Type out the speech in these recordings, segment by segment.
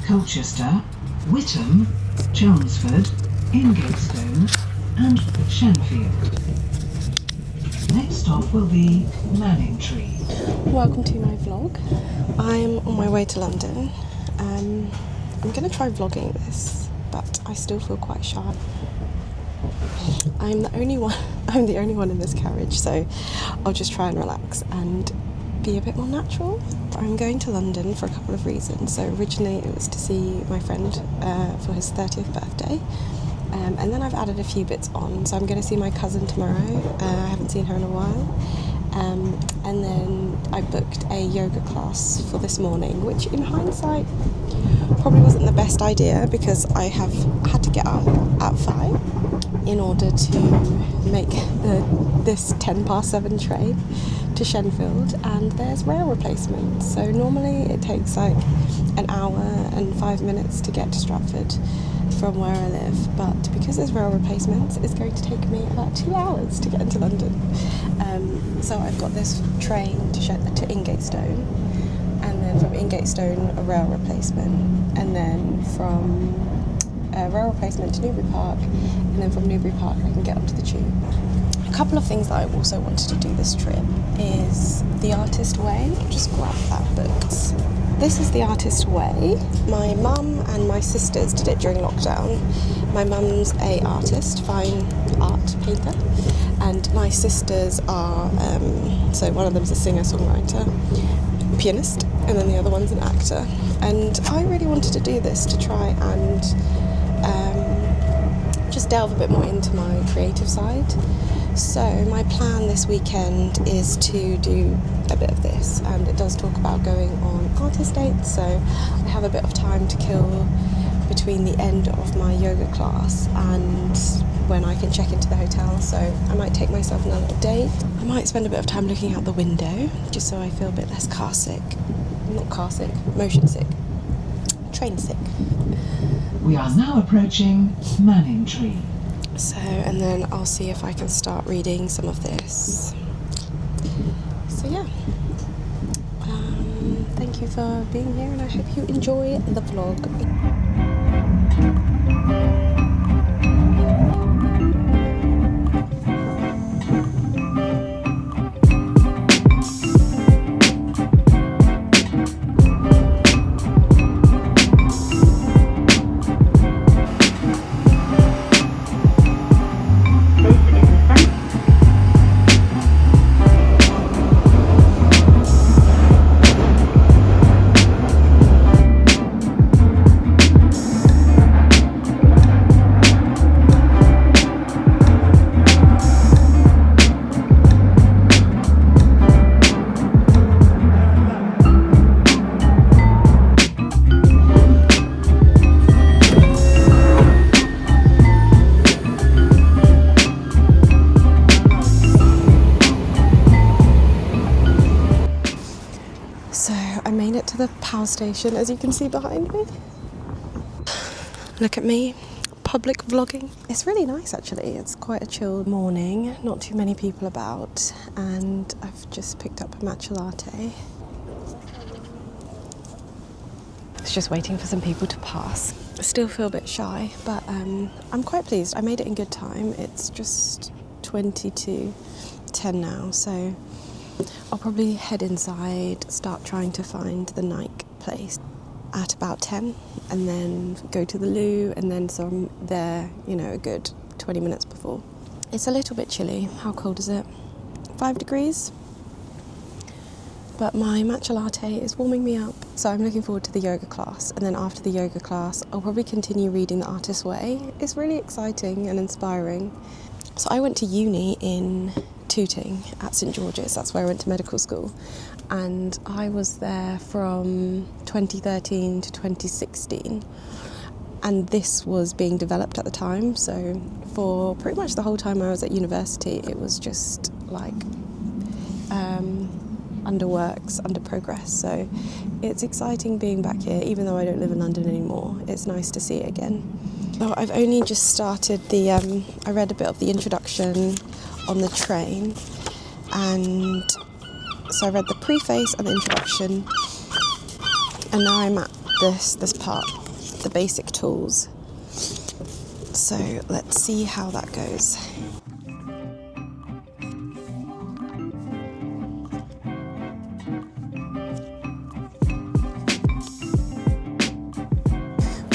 Colchester, Witham, Chelmsford, Ingatestone and Shenfield. Next stop will be Manningtree. Welcome to my vlog. I'm on my way to London. I'm going to try vlogging this, but I still feel quite shy. I'm the only one in this carriage, so I'll just try and relax and be a bit more natural. I'm going to London for a couple of reasons. So originally it was to see my friend for his 30th birthday, and then I've added a few bits on. So I'm going to see my cousin tomorrow. I haven't seen her in a while. And then I booked a yoga class for this morning, which in hindsight probably wasn't the best idea because I have had to get up at 5 in order to make this 7:10 train to Shenfield, and there's rail replacements. So normally it takes like an hour and 5 minutes to get to Stratford from where I live, but because there's rail replacements, it's going to take me about 2 hours to get into London. So I've got this train to Ingatestone, and then from Ingatestone a rail replacement, and then from rail replacement to Newbury Park, and then from Newbury Park I can get onto the tube. A couple of things that I also wanted to do this trip is the Artist Way. I'll just grab that book. This is the Artist Way. My mum and my sisters did it during lockdown. My mum's an artist, fine art painter, and my sisters are, so one of them's a singer-songwriter, pianist, and then the other one's an actor. And I really wanted to do this to try and just delve a bit more into my creative side. So my plan this weekend is to do a bit of this, and it does talk about going on artist dates, so I have a bit of time to kill between the end of my yoga class and when I can check into the hotel. So I might take myself on a little date. I might spend a bit of time looking out the window just so I feel a bit less car sick. Not car sick, motion sick, train sick. We are now approaching Manningtree. So, and then I'll see if I can start reading some of this. So yeah, thank you for being here, and I hope you enjoy the vlog. To the power station, as you can see behind me. Look at me, public vlogging. It's really nice actually. It's quite a chill morning, not too many people about, and I've just picked up a matcha latte. I was just waiting for some people to pass. I still feel a bit shy, but I'm quite pleased. I made it in good time. It's just 20 to 10 now, so I'll probably head inside, start trying to find the Nike place at about 10, and then go to the loo, and then so I'm there, a good 20 minutes before. It's a little bit chilly. How cold is it? 5 degrees? But my matcha latte is warming me up. So I'm looking forward to the yoga class, and then after the yoga class, I'll probably continue reading The Artist's Way. It's really exciting and inspiring. So I went to uni in Tooting at St George's. That's where I went to medical school, and I was there from 2013 to 2016, and this was being developed at the time. So for pretty much the whole time I was at university, it was just like under works, under progress. So it's exciting being back here, even though I don't live in London anymore. It's nice to see it again. So I've only just started I read a bit of the introduction on the train, and so I read the preface and the introduction, and now I'm at this part, the basic tools. So let's see how that goes.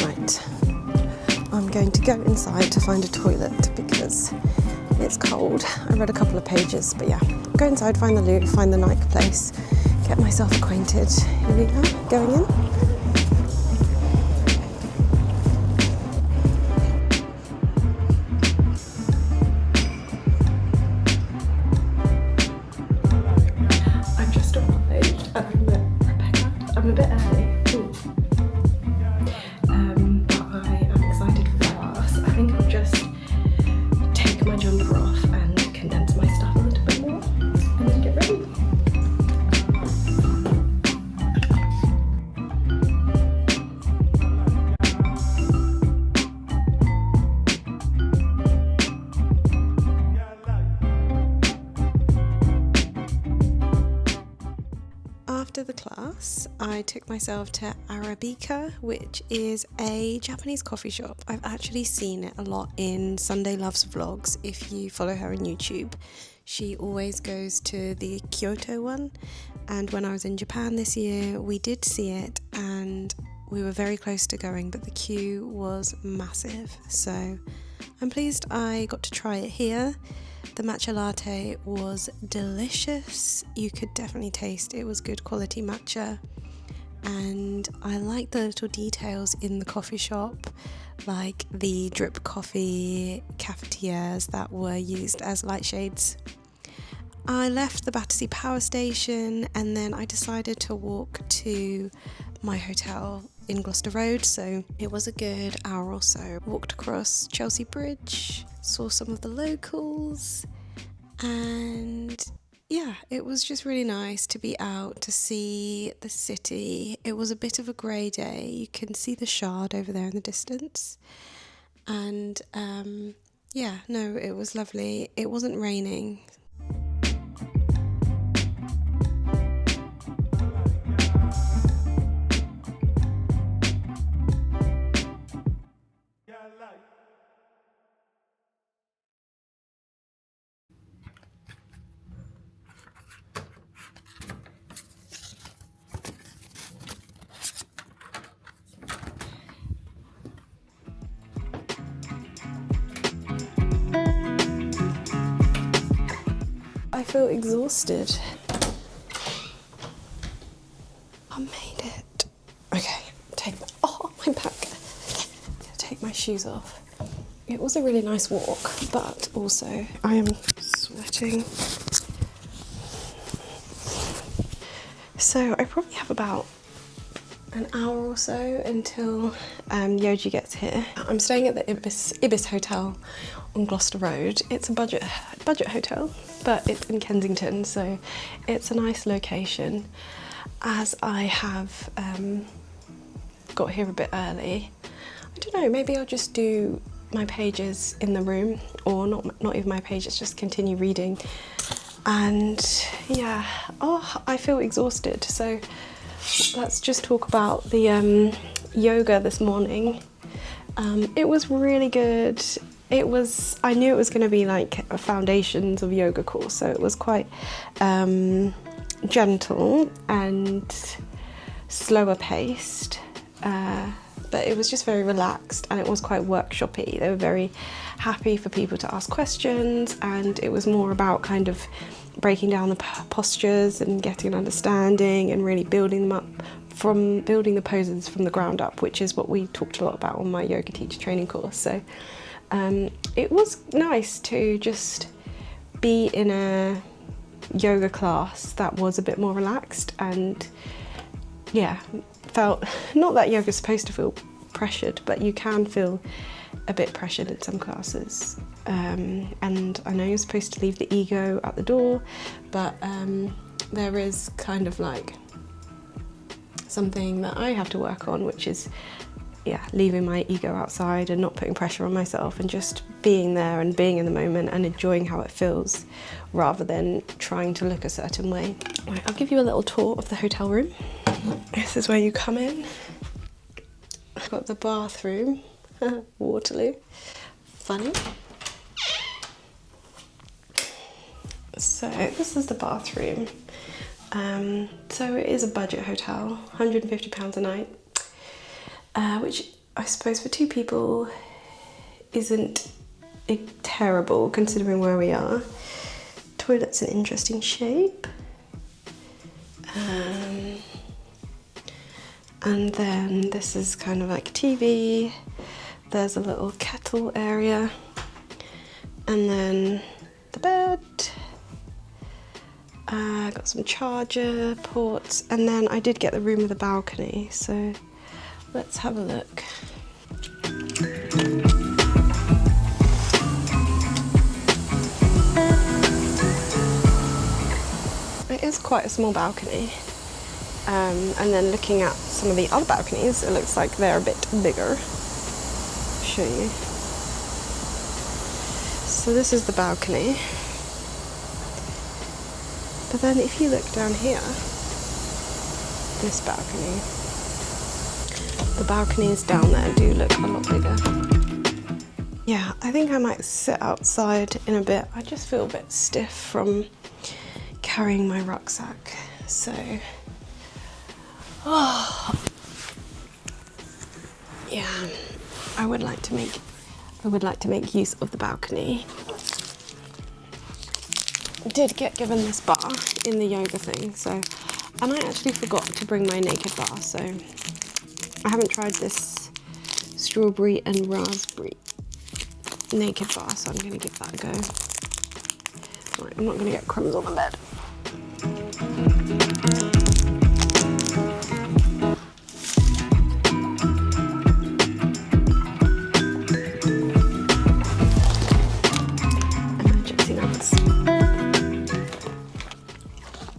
Right, I'm going to go inside to find a toilet because it's cold. I read a couple of pages, but yeah, go inside, find the loot, find the Nike place, get myself acquainted. Here we go, going in. I've just arrived and I'm a bit early. But I am excited for the class. I think I'll just take my jumper off and condense my stuff a little bit more and then get ready. After the class, I took myself to Arabica, which is a Japanese coffee shop. I've actually seen it a lot in Sunday Loves vlogs. If you follow her on YouTube, she always goes to the Kyoto one. And when I was in Japan this year, we did see it and we were very close to going, but the queue was massive. So I'm pleased I got to try it here. The matcha latte was delicious. You could definitely taste it was good quality matcha. And I like the little details in the coffee shop, like the drip coffee cafetières that were used as light shades. I left the Battersea power station and then I decided to walk to my hotel in Gloucester Road, so it was a good hour or so. Walked across Chelsea Bridge, saw some of the locals, and yeah, it was just really nice to be out to see the city. It was a bit of a grey day. You can see the Shard over there in the distance, and yeah, no, it was lovely. It wasn't raining. I feel exhausted. I made it. Okay, my back. Take my shoes off. It was a really nice walk, but also I am sweating. So I probably have about an hour or so until Yoji gets here. I'm staying at the Ibis Hotel on Gloucester Road. It's a budget hotel, but it's in Kensington, so it's a nice location. As I have got here a bit early, I don't know, maybe I'll just do my pages in the room, or not even my pages, just continue reading. And yeah, I feel exhausted, so let's just talk about the yoga this morning. It was really good. I knew it was going to be like a foundations of yoga course, so it was quite gentle and slower paced, but it was just very relaxed and it was quite workshopy. They were very happy for people to ask questions, and it was more about kind of breaking down the postures and getting an understanding and really building them up, from building the poses from the ground up, which is what we talked a lot about on my yoga teacher training course. So it was nice to just be in a yoga class that was a bit more relaxed, and yeah, felt, not that yoga's supposed to feel pressured, but you can feel a bit pressured in some classes. And I know you're supposed to leave the ego at the door, but there is kind of like something that I have to work on, which is, yeah, leaving my ego outside and not putting pressure on myself and just being there and being in the moment and enjoying how it feels, rather than trying to look a certain way. Right, I'll give you a little tour of the hotel room. This is where you come in. Got the bathroom, Waterloo, funny. So this is the bathroom. So it is a budget hotel, £150 a night, which I suppose for two people isn't terrible considering where we are. Toilet's an interesting shape. And then this is kind of like a TV. There's a little kettle area. And then the bed. Got some charger ports. And then I did get the room with a balcony. So let's have a look. It is quite a small balcony. And then looking at some of the other balconies, it looks like they're a bit bigger. I'll show you. So this is the balcony. But then if you look down here, this balcony, the balconies down there do look a lot bigger. Yeah, I think I might sit outside in a bit. I just feel a bit stiff from carrying my rucksack, so yeah, I would like to make use of the balcony. I did get given this bar in the yoga thing, so, and I actually forgot to bring my naked bar, so I haven't tried this strawberry and raspberry naked bar, so I'm gonna give that a go. Right, I'm not gonna get crumbs on the bed.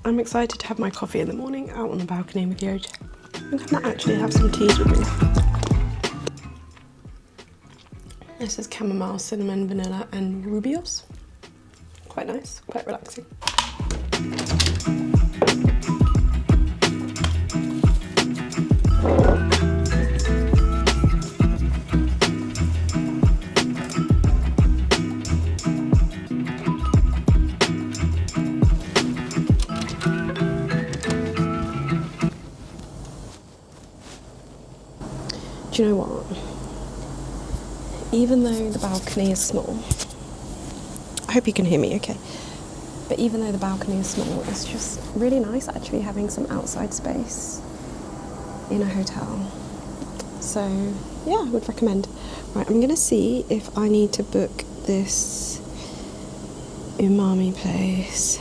I'm excited to have my coffee in the morning out on the balcony with Yoj. I'm gonna actually have some teas with me. This is chamomile, cinnamon, vanilla and rubios. Quite nice, quite relaxing. Do you know what? Even though the balcony is small, I hope you can hear me okay, but even though the balcony is small, it's just really nice actually having some outside space in a hotel. So yeah, I would recommend. Right, I'm gonna see if I need to book this umami place.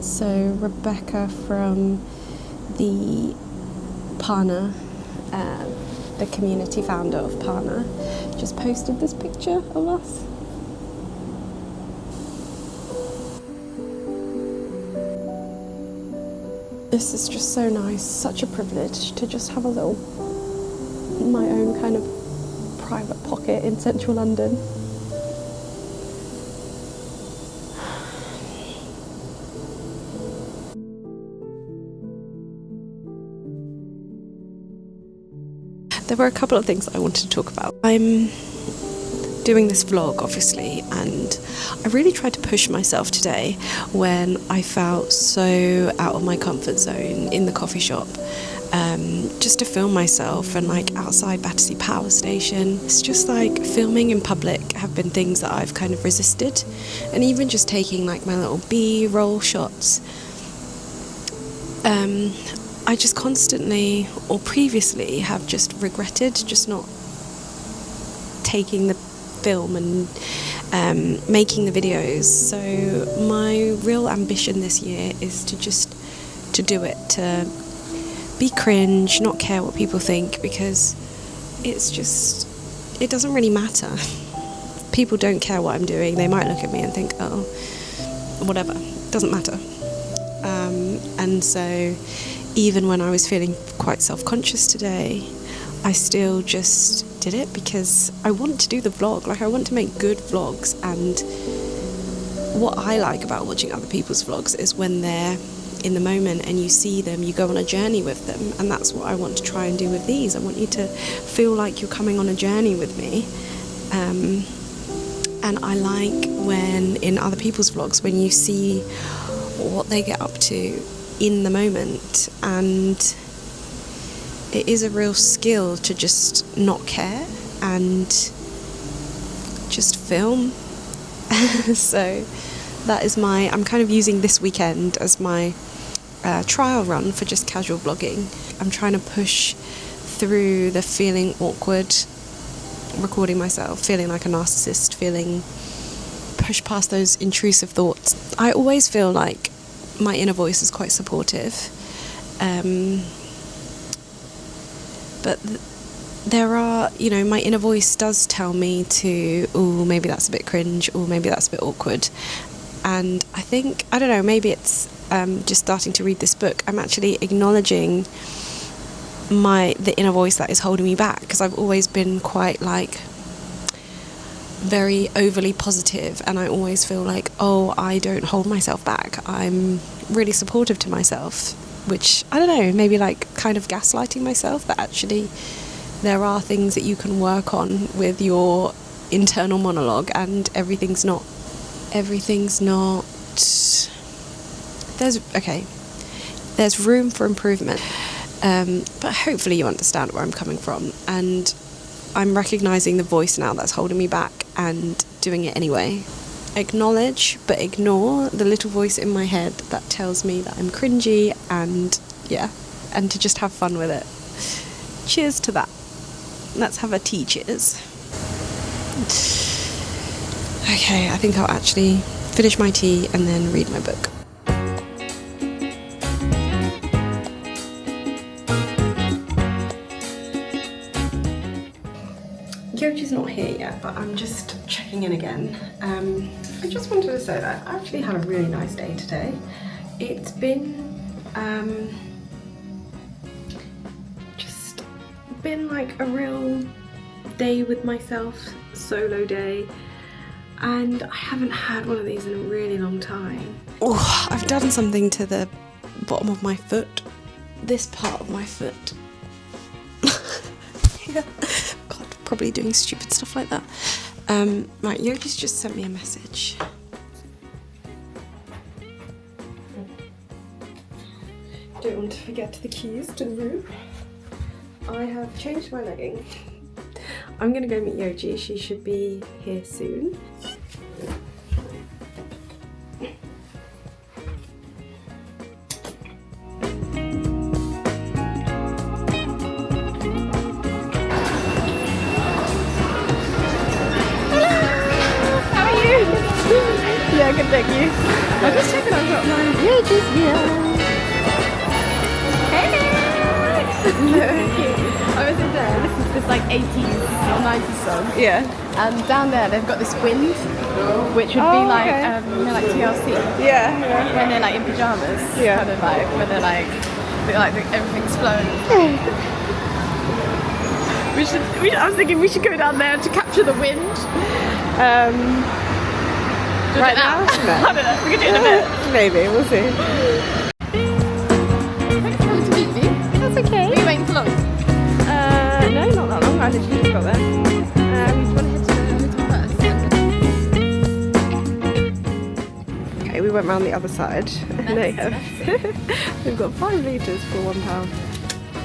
So Rebecca from the Pana, the community founder of Pana, just posted this picture of us. This is just so nice, such a privilege to just have a little, my own kind of private pocket in central London. There were a couple of things I wanted to talk about. I'm doing this vlog, obviously, and I really tried to push myself today when I felt so out of my comfort zone in the coffee shop, just to film myself, and like outside Battersea power station. It's just like filming in public have been things that I've kind of resisted, and even just taking like my little B-roll shots. I just constantly, or previously, have just regretted just not taking the film and making the videos. So my real ambition this year is to do it, to be cringe, not care what people think, because it doesn't really matter. People don't care what I'm doing. They might look at me and think, oh, whatever, doesn't matter. And so even when I was feeling quite self-conscious today, I still just did it because I want to do the vlog. Like, I want to make good vlogs, and what I like about watching other people's vlogs is when they're in the moment and you see them, you go on a journey with them, and that's what I want to try and do with these. I want you to feel like you're coming on a journey with me. And I like when in other people's vlogs, when you see what they get up to in the moment, and it is a real skill to just not care and just film. So that is I'm kind of using this weekend as my trial run for just casual vlogging. I'm trying to push through the feeling awkward recording myself, feeling like a narcissist, push past those intrusive thoughts. I always feel like my inner voice is quite supportive, but there are, my inner voice does tell me to, oh, maybe that's a bit cringe, or maybe that's a bit awkward. And I think, I don't know, maybe it's just starting to read this book, I'm actually acknowledging the inner voice that is holding me back, because I've always been quite very overly positive, and I always feel like, oh, I don't hold myself back, I'm really supportive to myself, which, I don't know, maybe kind of gaslighting myself, but actually there are things that you can work on with your internal monologue, and everything's not there's room for improvement, but hopefully you understand where I'm coming from, and I'm recognizing the voice now that's holding me back and doing it anyway. Acknowledge but ignore the little voice in my head that tells me that I'm cringy, and to just have fun with it. Cheers to that. Let's have a tea cheers. Okay, I think I'll actually finish my tea and then read my book. Yoji's not here yet, but I'm just checking in again. I just wanted to say that I actually had a really nice day today. It's been like a real day with myself, solo day, and I haven't had one of these in a really long time. Oh, I've done something to the bottom of my foot, this part of my foot. Yeah. God, probably doing stupid stuff like that. Right, Yogi's just sent me a message. Don't want to forget the keys to the room. I have changed my legging. I'm gonna go meet Yoji. She should be here soon. Yeah, good, thank you. I'm just checking I've got my Yoji's here. Hey! I was in there listening to this 80s or 90s song. Yeah. And down there they've got this wind, which would be like TLC. Yeah. When they're in pyjamas. Yeah. Kind of when they're everything's flowing. I was thinking we should go down there to capture the wind. Right now? No. I don't know. We can do it in a bit. Maybe, we'll see. Thanks for coming to meet me. That's okay. Were you waiting for long? No, not that long. I literally just got there. Do you want to head to the hotel first? Okay, we went round the other side. And they have. We've got 5 litres for £1.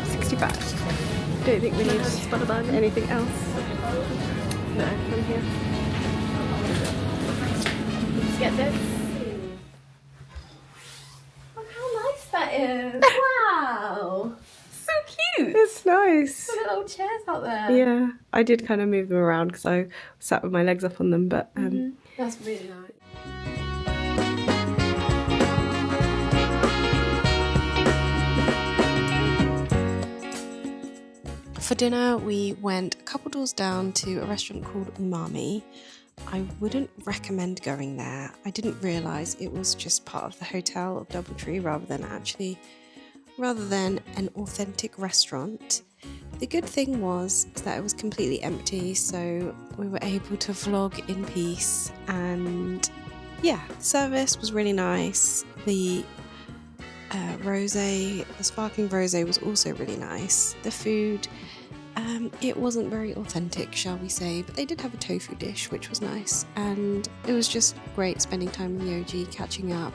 65. Don't think we need anything else. No, from here. Let's get this. Oh, how nice that is. Wow. So cute. It's nice. Got little chairs out there. Yeah, I did kind of move them around because I sat with my legs up on them, but That's really nice. For dinner, we went a couple doors down to a restaurant called Umami. I wouldn't recommend going there. I didn't realise it was just part of the hotel of Doubletree rather than an authentic restaurant. The good thing was that it was completely empty, so we were able to vlog in peace, and yeah, service was really nice. The rosé. The sparkling rosé was also really nice. The food, it wasn't very authentic, shall we say, but they did have a tofu dish, which was nice, and it was just great spending time with Yoji, catching up,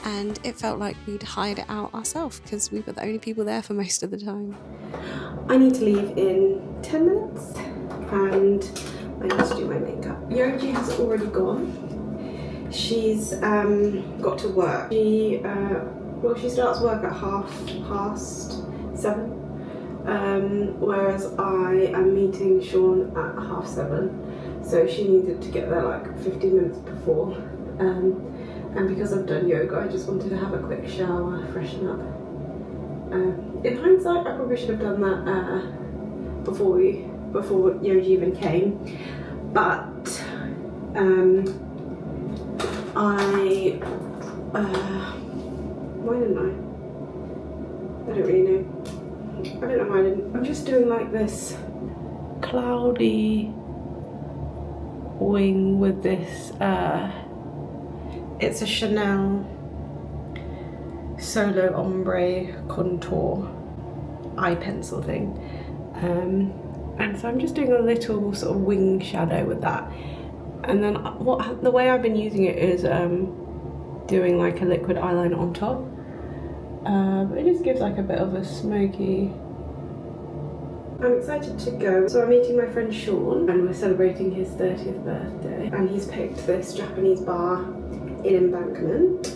and it felt like we'd hired it out ourselves because we were the only people there for most of the time. I need to leave in 10 minutes, and I need to do my makeup. Yoji has already gone. She's got to work. She starts work at 7:30. Whereas I am meeting Sean at 7:30, so she needed to get there like 15 minutes before. And because I've done yoga, I just wanted to have a quick shower, freshen up. In hindsight, I probably should have done that before Yoji even came, but why didn't I? I don't really know. I don't know why I didn't. I'm just doing like this cloudy wing with this, it's a Chanel Solo Ombre Contour eye pencil thing. And so I'm just doing a little sort of wing shadow with that. And then the way I've been using it is doing like a liquid eyeliner on top. But it just gives like a bit of a smoky. I'm excited to go. So I'm meeting my friend Sean and we're celebrating his 30th birthday. And he's picked this Japanese bar in Embankment,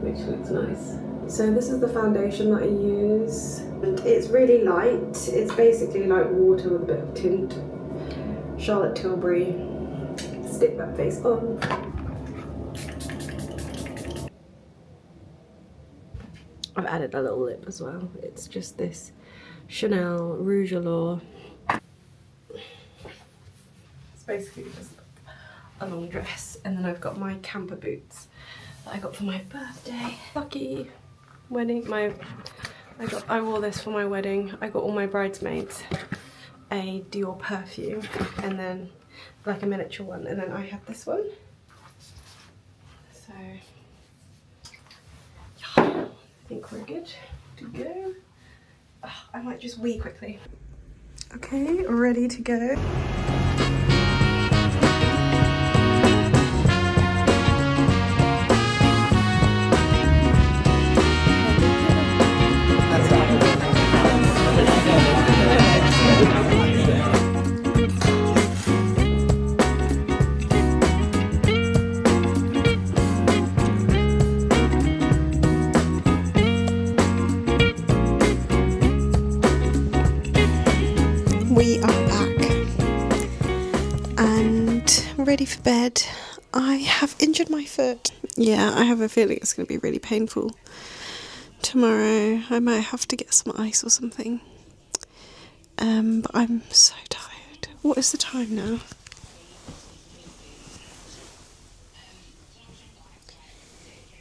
which looks nice. So this is the foundation that I use. And it's really light. It's basically like water with a bit of tint. Charlotte Tilbury. Stick that face on. I've added a little lip as well. It's just this Chanel Rouge Allure. It's basically just a long dress, and then I've got my camper boots that I got for my birthday. Lucky wedding. I wore this for my wedding. I got all my bridesmaids a Dior perfume, and then like a miniature one, and then I had this one. So yeah, I think we're good to go. I might just wee quickly. Okay, ready to go. We are back and ready for bed. I have injured my foot. Yeah, I have a feeling it's going to be really painful tomorrow. I might have to get some ice or something. But I'm so tired. What is the time now?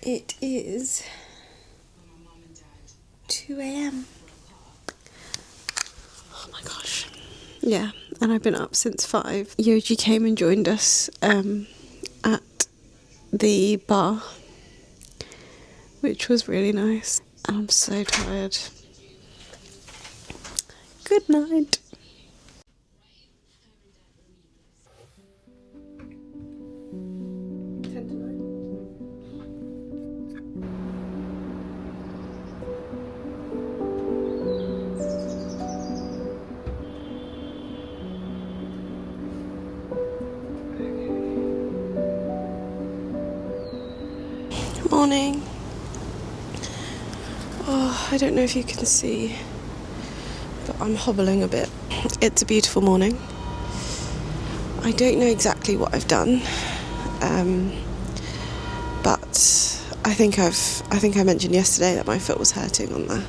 It is 2 AM. Oh my gosh. Yeah, and I've been up since 5. Yoji came and joined us at the bar, which was really nice. And I'm so tired. Good night. Morning. Oh, I don't know if you can see, but I'm hobbling a bit. It's a beautiful morning. I don't know exactly what I've done, but I think I mentioned yesterday that my foot was hurting on the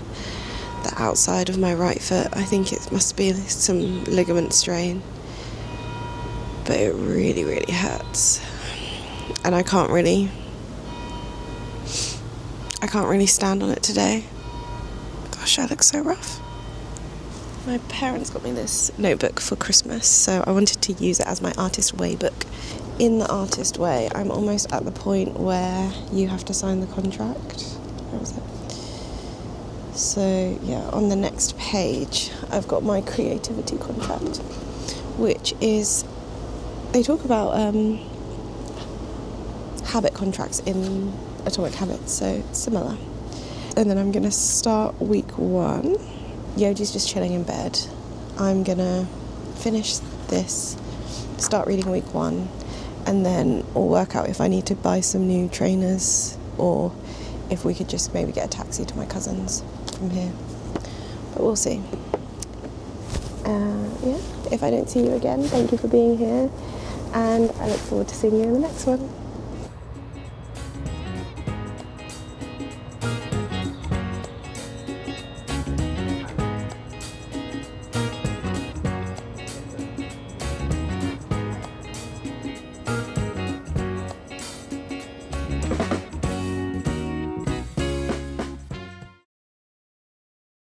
outside of my right foot. I think it must be some ligament strain, but it really, really hurts, and I can't really stand on it today. Gosh, I look so rough. My parents got me this notebook for Christmas, so I wanted to use it as my Artist Way book. In the Artist Way, I'm almost at the point where you have to sign the contract. So yeah, on the next page I've got my creativity contract, which is, they talk about habit contracts in Atomic Habits, so it's similar. And then I'm going to start week 1. Yoji's just chilling in bed. I'm going to finish this, start reading week 1, and then I'll work out if I need to buy some new trainers or if we could just maybe get a taxi to my cousin's from here. But we'll see. Yeah, if I don't see you again, thank you for being here, and I look forward to seeing you in the next one.